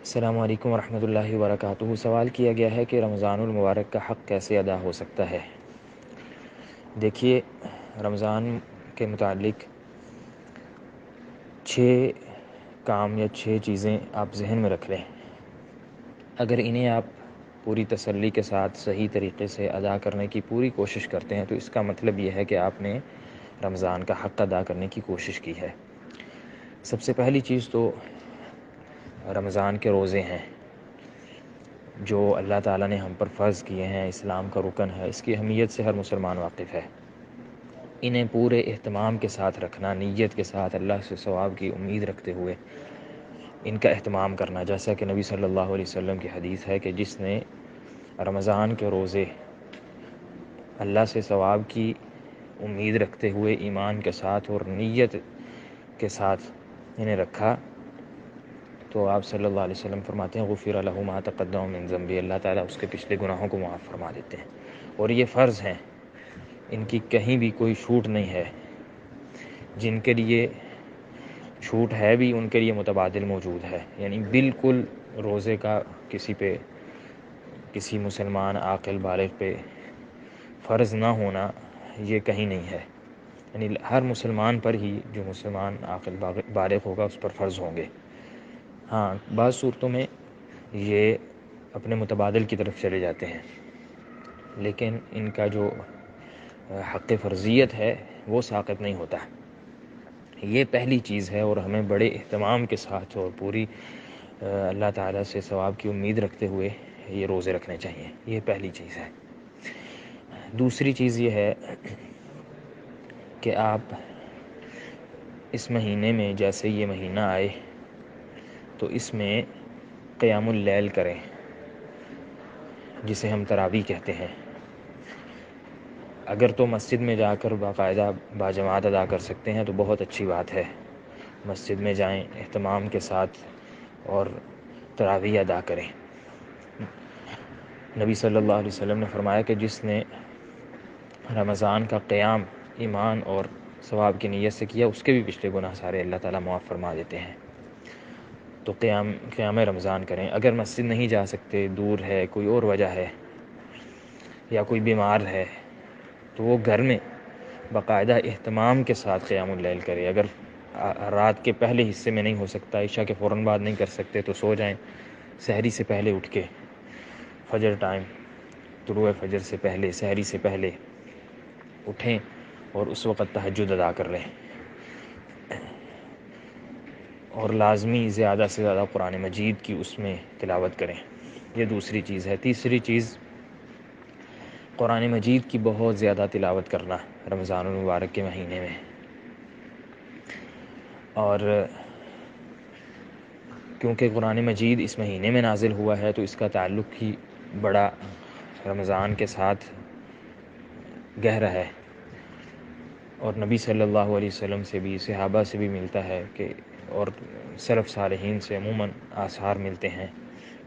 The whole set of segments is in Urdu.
السلام علیکم ورحمۃ اللہ وبرکاتہ۔ سوال کیا گیا ہے کہ رمضان المبارک کا حق کیسے ادا ہو سکتا ہے۔ دیکھیے، رمضان کے متعلق 6 کام یا 6 چیزیں آپ ذہن میں رکھ لیں۔ اگر انہیں آپ پوری تسلی کے ساتھ صحیح طریقے سے ادا کرنے کی پوری کوشش کرتے ہیں تو اس کا مطلب یہ ہے کہ آپ نے رمضان کا حق ادا کرنے کی کوشش کی ہے۔ سب سے پہلی چیز تو رمضان کے روزے ہیں جو اللہ تعالیٰ نے ہم پر فرض کیے ہیں، اسلام کا رکن ہے، اس کی اہمیت سے ہر مسلمان واقف ہے۔ انہیں پورے اہتمام کے ساتھ رکھنا، نیت کے ساتھ اللہ سے ثواب کی امید رکھتے ہوئے ان کا اہتمام کرنا، جیسا کہ نبی صلی اللہ علیہ وسلم کی حدیث ہے کہ جس نے رمضان کے روزے اللہ سے ثواب کی امید رکھتے ہوئے ایمان کے ساتھ اور نیت کے ساتھ انہیں رکھا تو آپ صلی اللہ علیہ وسلم فرماتے ہیں غفر لہ ما تقدم من ذنبہ، اللہ تعالیٰ اس کے پچھلے گناہوں کو معاف فرما دیتے ہیں۔ اور یہ فرض ہیں، ان کی کہیں بھی کوئی چھوٹ نہیں ہے۔ جن کے لیے چھوٹ ہے بھی ان کے لیے متبادل موجود ہے، یعنی بالکل روزے کا کسی مسلمان عاقل بالغ پہ فرض نہ ہونا یہ کہیں نہیں ہے، یعنی ہر مسلمان پر ہی، جو مسلمان عاقل بالغ ہوگا اس پر فرض ہوں گے۔ ہاں، بعض صورتوں میں یہ اپنے متبادل کی طرف چلے جاتے ہیں، لیکن ان کا جو حق فرضیت ہے وہ ساقط نہیں ہوتا۔ یہ پہلی چیز ہے، اور ہمیں بڑے اہتمام کے ساتھ اور پوری اللہ تعالیٰ سے ثواب کی امید رکھتے ہوئے یہ روزے رکھنے چاہیے۔ یہ پہلی چیز ہے۔ دوسری چیز یہ ہے کہ آپ اس مہینے میں، جیسے یہ مہینہ آئے تو اس میں قیام اللیل کریں، جسے ہم تراویح کہتے ہیں۔ اگر تو مسجد میں جا کر باقاعدہ باجماعت ادا کر سکتے ہیں تو بہت اچھی بات ہے، مسجد میں جائیں اہتمام کے ساتھ اور تراویح ادا کریں۔ نبی صلی اللہ علیہ وسلم نے فرمایا کہ جس نے رمضان کا قیام ایمان اور ثواب کی نیت سے کیا، اس کے بھی پچھلے گناہ سارے اللہ تعالیٰ معاف فرما دیتے ہیں۔ تو قیام رمضان کریں۔ اگر مسجد نہیں جا سکتے، دور ہے، کوئی اور وجہ ہے یا کوئی بیمار ہے، تو وہ گھر میں باقاعدہ اہتمام کے ساتھ قیام اللیل کرے۔ اگر رات کے پہلے حصے میں نہیں ہو سکتا، عشاء کے فوراً بعد نہیں کر سکتے تو سو جائیں، سحری سے پہلے اٹھ کے، فجر ٹائم، طلوع فجر سے پہلے، سحری سے پہلے اٹھیں اور اس وقت تہجد ادا کر لیں، اور لازمی زیادہ سے زیادہ قرآن مجید کی اس میں تلاوت کریں۔ یہ دوسری چیز ہے۔ تیسری چیز، قرآن مجید کی بہت زیادہ تلاوت کرنا رمضان المبارک کے مہینے میں۔ اور کیونکہ قرآن مجید اس مہینے میں نازل ہوا ہے تو اس کا تعلق ہی بڑا رمضان کے ساتھ گہرا ہے، اور نبی صلی اللہ علیہ وسلم سے بھی، صحابہ سے بھی ملتا ہے کہ، اور سلف صالحین سے عموماً آثار ملتے ہیں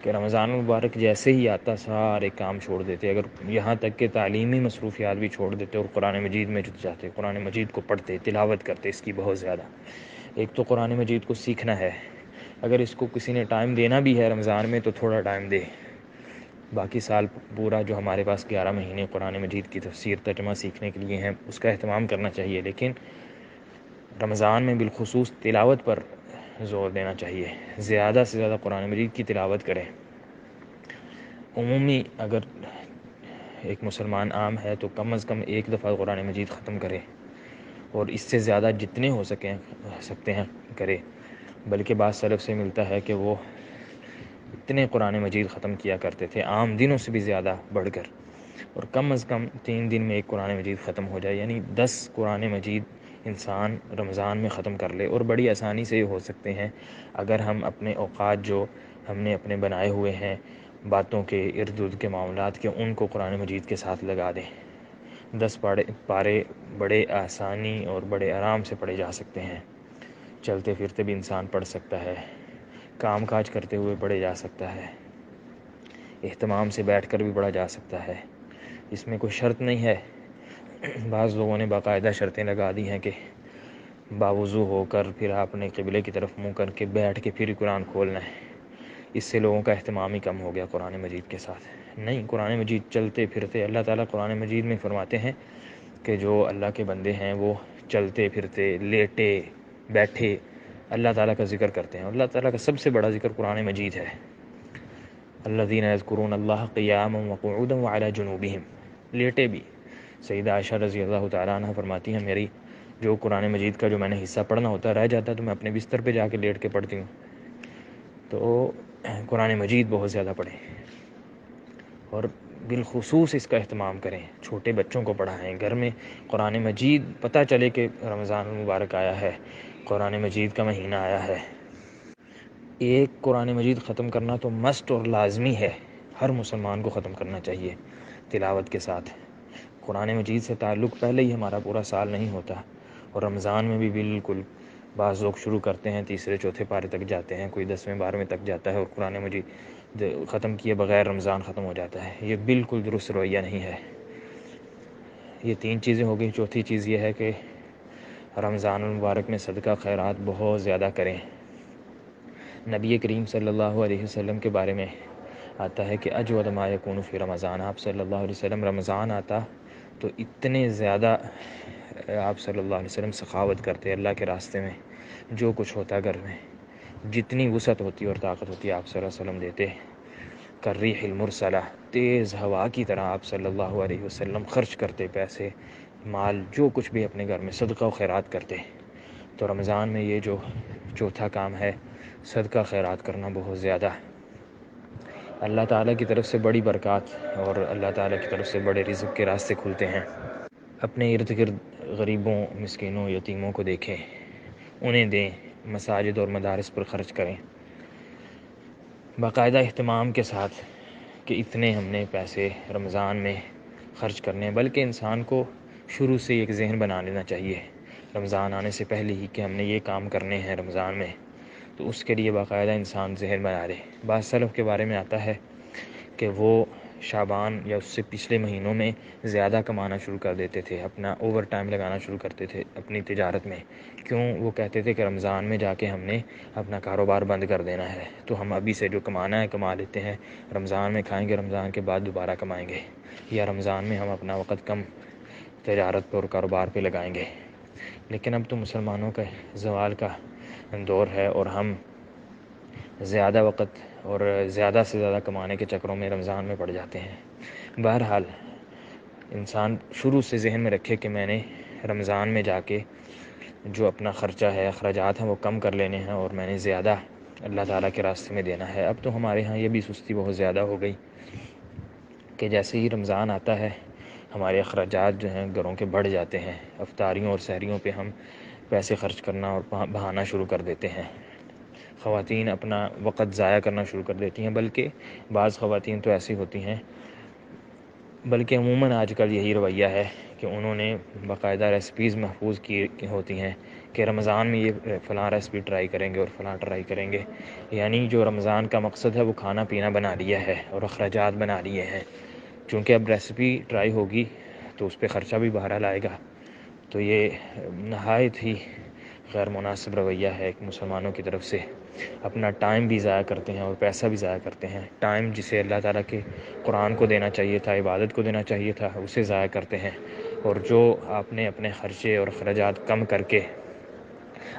کہ رمضان المبارک جیسے ہی آتا سارے کام چھوڑ دیتے، اگر یہاں تک کہ تعلیمی مصروفیات بھی چھوڑ دیتے اور قرآن مجید میں جٹ جاتے، قرآن مجید کو پڑھتے، تلاوت کرتے۔ اس کی بہت زیادہ، ایک تو قرآن مجید کو سیکھنا ہے، اگر اس کو کسی نے ٹائم دینا بھی ہے رمضان میں تو تھوڑا ٹائم دے۔ باقی سال پورا جو ہمارے پاس 11 مہینے قرآن مجید کی تفسیر ترجمہ سیکھنے کے لیے ہیں، اس کا اہتمام کرنا چاہیے، لیکن رمضان میں بالخصوص تلاوت پر زور دینا چاہیے۔ زیادہ سے زیادہ قرآن مجید کی تلاوت کریں۔ عمومی اگر ایک مسلمان عام ہے تو کم از کم ایک دفعہ قرآن مجید ختم کرے، اور اس سے زیادہ جتنے ہو سکتے ہیں کرے۔ بلکہ بعض سلف سے ملتا ہے کہ وہ اتنے قرآن مجید ختم کیا کرتے تھے، عام دنوں سے بھی زیادہ بڑھ کر، اور کم از کم 3 دن میں ایک قرآن مجید ختم ہو جائے، یعنی 10 قرآن مجید انسان رمضان میں ختم کر لے، اور بڑی آسانی سے یہ ہو سکتے ہیں اگر ہم اپنے اوقات جو ہم نے اپنے بنائے ہوئے ہیں باتوں کے، ارد گرد کے معاملات کے، ان کو قرآن مجید کے ساتھ لگا دیں۔ 10 پارے بڑے آسانی اور بڑے آرام سے پڑھے جا سکتے ہیں، چلتے پھرتے بھی انسان پڑھ سکتا ہے، کام کاج کرتے ہوئے پڑھے جا سکتا ہے، اہتمام سے بیٹھ کر بھی پڑھا جا سکتا ہے۔ اس میں کوئی شرط نہیں ہے۔ بعض لوگوں نے باقاعدہ شرطیں لگا دی ہیں کہ باوضو ہو کر پھر آپ نے قبلے کی طرف منہ کر کے بیٹھ کے پھر قرآن کھولنا ہے۔ اس سے لوگوں کا اہتمام ہی کم ہو گیا قرآن مجید کے ساتھ۔ نہیں، قرآن مجید چلتے پھرتے، اللہ تعالیٰ قرآن مجید میں فرماتے ہیں کہ جو اللہ کے بندے ہیں وہ چلتے پھرتے، لیٹے بیٹھے اللہ تعالیٰ کا ذکر کرتے ہیں۔ اللہ تعالیٰ کا سب سے بڑا ذکر قرآن مجید ہے۔ الذین یذکرون اللہ قیاما وقعودا وعلی جنوبہم، لیٹے بھی۔ سیدہ عائشہ رضی اللہ تعالیٰ عنہ فرماتی ہیں میری جو قرآن مجید کا جو میں نے حصہ پڑھنا ہوتا ہے رہ جاتا ہے تو میں اپنے بستر پہ جا کے لیٹ کے پڑھتی ہوں۔ تو قرآن مجید بہت زیادہ پڑھیں اور بالخصوص اس کا اہتمام کریں، چھوٹے بچوں کو پڑھائیں گھر میں۔ قرآن مجید پتہ چلے کہ رمضان المبارک آیا ہے، قرآن مجید کا مہینہ آیا ہے۔ ایک قرآن مجید ختم کرنا تو مسٹ اور لازمی ہے، ہر مسلمان کو ختم کرنا چاہیے تلاوت کے ساتھ۔ قرآن مجید سے تعلق پہلے ہی ہمارا پورا سال نہیں ہوتا، اور رمضان میں بھی بالکل بعض لوگ شروع کرتے ہیں تیسرے چوتھے پارے تک جاتے ہیں، کوئی 10ویں 12ویں تک جاتا ہے اور قرآن مجید ختم کیے بغیر رمضان ختم ہو جاتا ہے۔ یہ بالکل درست رویہ نہیں ہے۔ یہ 3 چیزیں ہو گئی، چوتھی چیز یہ ہے کہ رمضان المبارک میں صدقہ خیرات بہت زیادہ کریں۔ نبی کریم صلی اللہ علیہ وسلم کے بارے میں آتا ہے کہ اجود ما یکون فی رمضان، آپ صلی اللہ علیہ وسلم رمضان آتا تو اتنے زیادہ آپ صلی اللہ علیہ وسلم سخاوت کرتے اللہ کے راستے میں، جو کچھ ہوتا گھر میں، جتنی وسعت ہوتی اور طاقت ہوتی آپ صلی اللہ علیہ وسلم دیتے۔ کالریح المرسلہ، تیز ہوا کی طرح آپ صلی اللہ علیہ وسلم خرچ کرتے، پیسے مال جو کچھ بھی اپنے گھر میں صدقہ و خیرات کرتے۔ تو رمضان میں یہ جو چوتھا کام ہے صدقہ خیرات کرنا بہت زیادہ، اللہ تعالیٰ کی طرف سے بڑی برکات اور اللہ تعالیٰ کی طرف سے بڑے رزق کے راستے کھلتے ہیں۔ اپنے ارد گرد غریبوں، مسکینوں، یتیموں کو دیکھیں، انہیں دیں، مساجد اور مدارس پر خرچ کریں باقاعدہ اہتمام کے ساتھ کہ اتنے ہم نے پیسے رمضان میں خرچ کرنے ہیں۔ بلکہ انسان کو شروع سے ایک ذہن بنا لینا چاہیے رمضان آنے سے پہلے ہی کہ ہم نے یہ کام کرنے ہیں رمضان میں، تو اس کے لیے باقاعدہ انسان ذہن بنا لے۔ بعض سلف کے بارے میں آتا ہے کہ وہ شعبان یا اس سے پچھلے مہینوں میں زیادہ کمانا شروع کر دیتے تھے، اپنا اوور ٹائم لگانا شروع کرتے تھے اپنی تجارت میں۔ کیوں؟ وہ کہتے تھے کہ رمضان میں جا کے ہم نے اپنا کاروبار بند کر دینا ہے، تو ہم ابھی سے جو کمانا ہے کما لیتے ہیں، رمضان میں کھائیں گے، رمضان کے بعد دوبارہ کمائیں گے، یا رمضان میں ہم اپنا وقت کم تجارت پر اور کاروبار پہ لگائیں گے۔ لیکن اب تو مسلمانوں کا زوال کا دور ہے اور ہم زیادہ وقت اور زیادہ سے زیادہ کمانے کے چکروں میں رمضان میں پڑ جاتے ہیں۔ بہرحال انسان شروع سے ذہن میں رکھے کہ میں نے رمضان میں جا کے جو اپنا خرچہ ہے، اخراجات ہیں، وہ کم کر لینے ہیں اور میں نے زیادہ اللہ تعالیٰ کے راستے میں دینا ہے۔ اب تو ہمارے ہاں یہ بھی سستی بہت زیادہ ہو گئی کہ جیسے ہی رمضان آتا ہے ہمارے اخراجات جو ہیں گھروں کے بڑھ جاتے ہیں، افطاریوں اور سحریوں پہ ہم پیسے خرچ کرنا اور بہانا شروع کر دیتے ہیں۔ خواتین اپنا وقت ضائع کرنا شروع کر دیتی ہیں، بلکہ بعض خواتین تو ایسی ہوتی ہیں، بلکہ عموماً آج کل یہی رویہ ہے کہ انہوں نے باقاعدہ ریسپیز محفوظ کی ہوتی ہیں کہ رمضان میں یہ فلاں ریسپی ٹرائی کریں گے اور فلاں ٹرائی کریں گے، یعنی جو رمضان کا مقصد ہے وہ کھانا پینا بنا لیا ہے اور اخراجات بنا لیے ہیں۔ چونکہ اب ریسپی ٹرائی ہوگی تو اس پہ خرچہ بھی بہرحال آئے گا، تو یہ نہایت ہی غیر مناسب رویہ ہے ایک مسلمانوں کی طرف سے۔ اپنا ٹائم بھی ضائع کرتے ہیں اور پیسہ بھی ضائع کرتے ہیں، ٹائم جسے اللہ تعالیٰ کے قرآن کو دینا چاہیے تھا، عبادت کو دینا چاہیے تھا، اسے ضائع کرتے ہیں، اور جو آپ نے اپنے خرچے اور اخراجات کم کر کے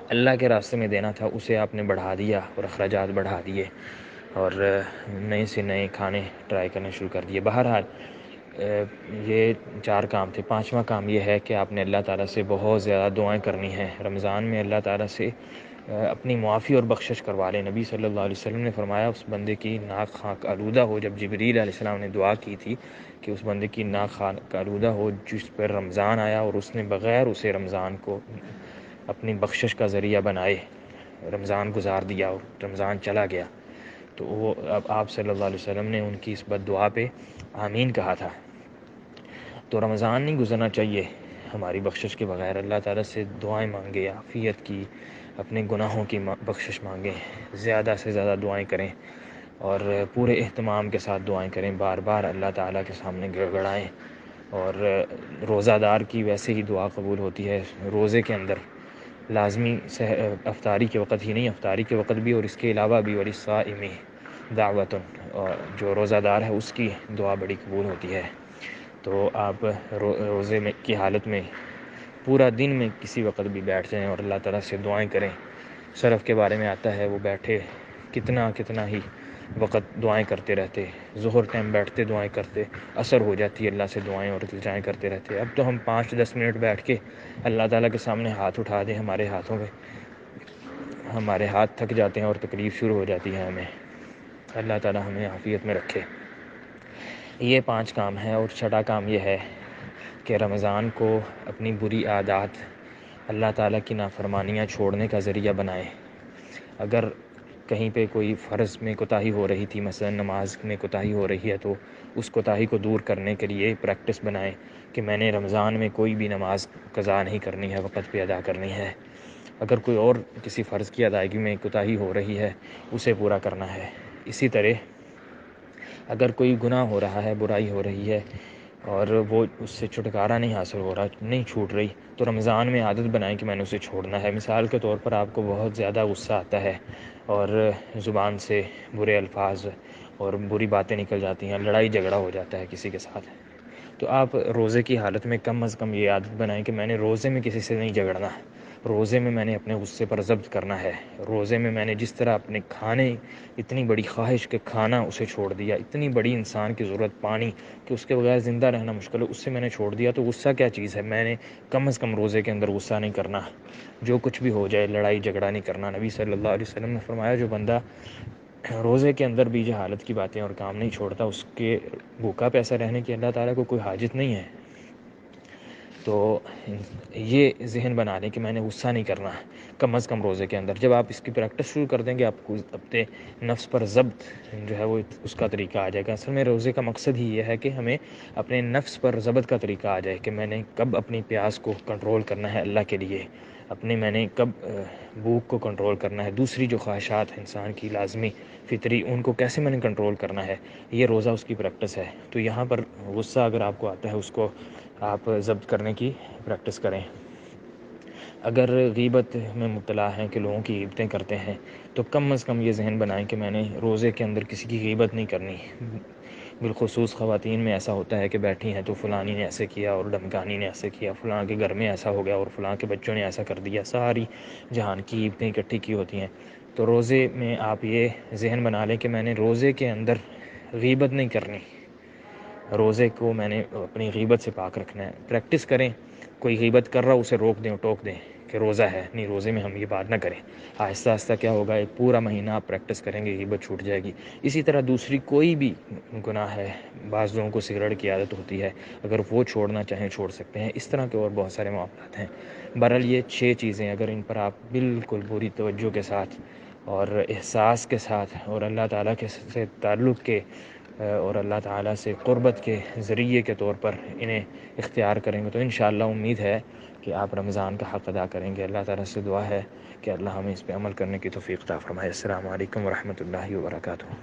اللہ کے راستے میں دینا تھا اسے آپ نے بڑھا دیا اور اخراجات بڑھا دیے اور نئے سے نئے کھانے ٹرائی کرنے شروع کر دیے۔ بہرحال یہ 4 کام تھے۔ 5واں کام یہ ہے کہ آپ نے اللہ تعالیٰ سے بہت زیادہ دعائیں کرنی ہیں رمضان میں، اللہ تعالیٰ سے اپنی معافی اور بخشش کروا لیں۔ نبی صلی اللہ علیہ وسلم نے فرمایا اس بندے کی ناک خاک آلودہ ہو، جب جبریل علیہ السلام نے دعا کی تھی کہ اس بندے کی ناک خاک آلودہ ہو جس پر رمضان آیا اور اس نے بغیر اسے رمضان کو اپنی بخشش کا ذریعہ بنائے رمضان گزار دیا اور رمضان چلا گیا، تو وہ اب آپ صلی اللہ علیہ وسلم نے ان کی اس بد دعا پہ آمین کہا تھا۔ تو رمضان نہیں گزرنا چاہیے ہماری بخشش کے بغیر، اللہ تعالیٰ سے دعائیں مانگے، عافیت کی، اپنے گناہوں کی بخشش مانگیں، زیادہ سے زیادہ دعائیں کریں اور پورے اہتمام کے ساتھ دعائیں کریں، بار بار اللہ تعالیٰ کے سامنے گڑ گڑائیں۔ اور روزہ دار کی ویسے ہی دعا قبول ہوتی ہے روزے کے اندر، لازمی افطاری کے وقت ہی نہیں، افطاری کے وقت بھی اور اس کے علاوہ بھی، وللصائم دعوت، اور جو روزہ دار ہے اس کی دعا بڑی قبول ہوتی ہے۔ تو آپ روزے میں کی حالت میں پورا دن میں کسی وقت بھی بیٹھ جائیں اور اللہ تعالیٰ سے دعائیں کریں۔ سلف کے بارے میں آتا ہے وہ بیٹھے کتنا ہی وقت دعائیں کرتے رہتے، ظہر ٹائم بیٹھتے دعائیں کرتے، عصر ہو جاتی ہے اللہ سے دعائیں اور التجائیں کرتے رہتے۔ اب تو ہم 5-10 منٹ بیٹھ کے اللہ تعالیٰ کے سامنے ہاتھ اٹھا دیں، ہمارے ہاتھ تھک جاتے ہیں اور تکلیف شروع ہو جاتی ہے ہمیں۔ اللہ تعالیٰ ہمیں عافیت میں رکھے۔ یہ 5 کام ہیں، اور 6واں کام یہ ہے کہ رمضان کو اپنی بری عادات، اللہ تعالیٰ کی نافرمانیاں چھوڑنے کا ذریعہ بنائیں۔ اگر کہیں پہ کوئی فرض میں کوتاہی ہو رہی تھی، مثلا نماز میں کوتاہی ہو رہی ہے، تو اس کوتاہی کو دور کرنے کے لیے پریکٹس بنائیں کہ میں نے رمضان میں کوئی بھی نماز قضا نہیں کرنی ہے، وقت پہ ادا کرنی ہے۔ اگر کوئی اور کسی فرض کی ادائیگی میں کوتاہی ہو رہی ہے، اسے پورا کرنا ہے۔ اسی طرح اگر کوئی گناہ ہو رہا ہے، برائی ہو رہی ہے اور وہ اس سے چھٹکارا نہیں حاصل ہو رہا، نہیں چھوٹ رہی، تو رمضان میں عادت بنائیں کہ میں نے اسے چھوڑنا ہے۔ مثال کے طور پر آپ کو بہت زیادہ غصہ آتا ہے اور زبان سے برے الفاظ اور بری باتیں نکل جاتی ہیں، لڑائی جھگڑا ہو جاتا ہے کسی کے ساتھ، تو آپ روزے کی حالت میں کم از کم یہ عادت بنائیں کہ میں نے روزے میں کسی سے نہیں جھگڑنا، روزے میں نے اپنے غصے پر ضبط کرنا ہے۔ روزے میں نے جس طرح اپنے کھانے، اتنی بڑی خواہش کہ کھانا اسے چھوڑ دیا، اتنی بڑی انسان کی ضرورت پانی کہ اس کے بغیر زندہ رہنا مشکل ہے، اس سے میں نے چھوڑ دیا، تو غصہ کیا چیز ہے؟ میں نے کم از کم روزے کے اندر غصہ نہیں کرنا، جو کچھ بھی ہو جائے لڑائی جھگڑا نہیں کرنا۔ نبی صلی اللہ علیہ وسلم نے فرمایا جو بندہ روزے کے اندر بھی جہالت کی باتیں اور کام نہیں چھوڑتا، اس کے بھوکا پیسہ رہنے کی اللہ تعالیٰ کو کوئی حاجت نہیں ہے۔ تو یہ ذہن بنا لیں کہ میں نے غصہ نہیں کرنا کم از کم روزے کے اندر۔ جب آپ اس کی پریکٹس شروع کر دیں گے، آپ کو اپنے نفس پر ضبط جو ہے وہ اس کا طریقہ آ جائے گا۔ اصل میں روزے کا مقصد ہی یہ ہے کہ ہمیں اپنے نفس پر ضبط کا طریقہ آ جائے کہ میں نے کب اپنی پیاس کو کنٹرول کرنا ہے اللہ کے لیے، میں نے کب بھوک کو کنٹرول کرنا ہے، دوسری جو خواہشات ہیں انسان کی لازمی فطری، ان کو کیسے میں نے کنٹرول کرنا ہے۔ یہ روزہ اس کی پریکٹس ہے۔ تو یہاں پر غصہ اگر آپ کو آتا ہے، اس کو آپ ضبط کرنے کی پریکٹس کریں۔ اگر غیبت میں مبتلا ہیں کہ لوگوں کی غیبتیں کرتے ہیں، تو کم از کم یہ ذہن بنائیں کہ میں نے روزے کے اندر کسی کی غیبت نہیں کرنی۔ بالخصوص خواتین میں ایسا ہوتا ہے کہ بیٹھی ہیں تو فلانی نے ایسے کیا اور ڈھمکانی نے ایسے کیا، فلاں کے گھر میں ایسا ہو گیا اور فلاں کے بچوں نے ایسا کر دیا، ساری جہان کی غیبتیں اکٹھی کی ہوتی ہیں۔ تو روزے میں آپ یہ ذہن بنا لیں کہ میں نے روزے کے اندر غیبت نہیں کرنی، روزے کو میں نے اپنی غیبت سے پاک رکھنا ہے۔ پریکٹس کریں، کوئی غیبت کر رہا اسے روک دیں، ٹوک دیں کہ روزہ ہے، نہیں روزے میں ہم یہ بات نہ کریں۔ آہستہ آہستہ کیا ہوگا، ایک پورا مہینہ آپ پریکٹس کریں گے، غیبت چھوٹ جائے گی۔ اسی طرح دوسری کوئی بھی گناہ ہے، بعض لوگوں کو سگریٹ کی عادت ہوتی ہے، اگر وہ چھوڑنا چاہیں چھوڑ سکتے ہیں۔ اس طرح کے اور بہت سارے معاملات ہیں۔ بہرحال یہ 6 چیزیں اگر ان پر آپ بالکل پوری توجہ کے ساتھ اور احساس کے ساتھ اور اللہ تعالیٰ کے سے تعلق کے اور اللہ تعالیٰ سے قربت کے ذریعے کے طور پر انہیں اختیار کریں گے، تو انشاءاللہ امید ہے کہ آپ رمضان کا حق ادا کریں گے۔ اللہ تعالیٰ سے دعا ہے کہ اللہ ہمیں اس پہ عمل کرنے کی توفیق عطا فرمائے۔ السلام علیکم ورحمۃ اللہ وبرکاتہ۔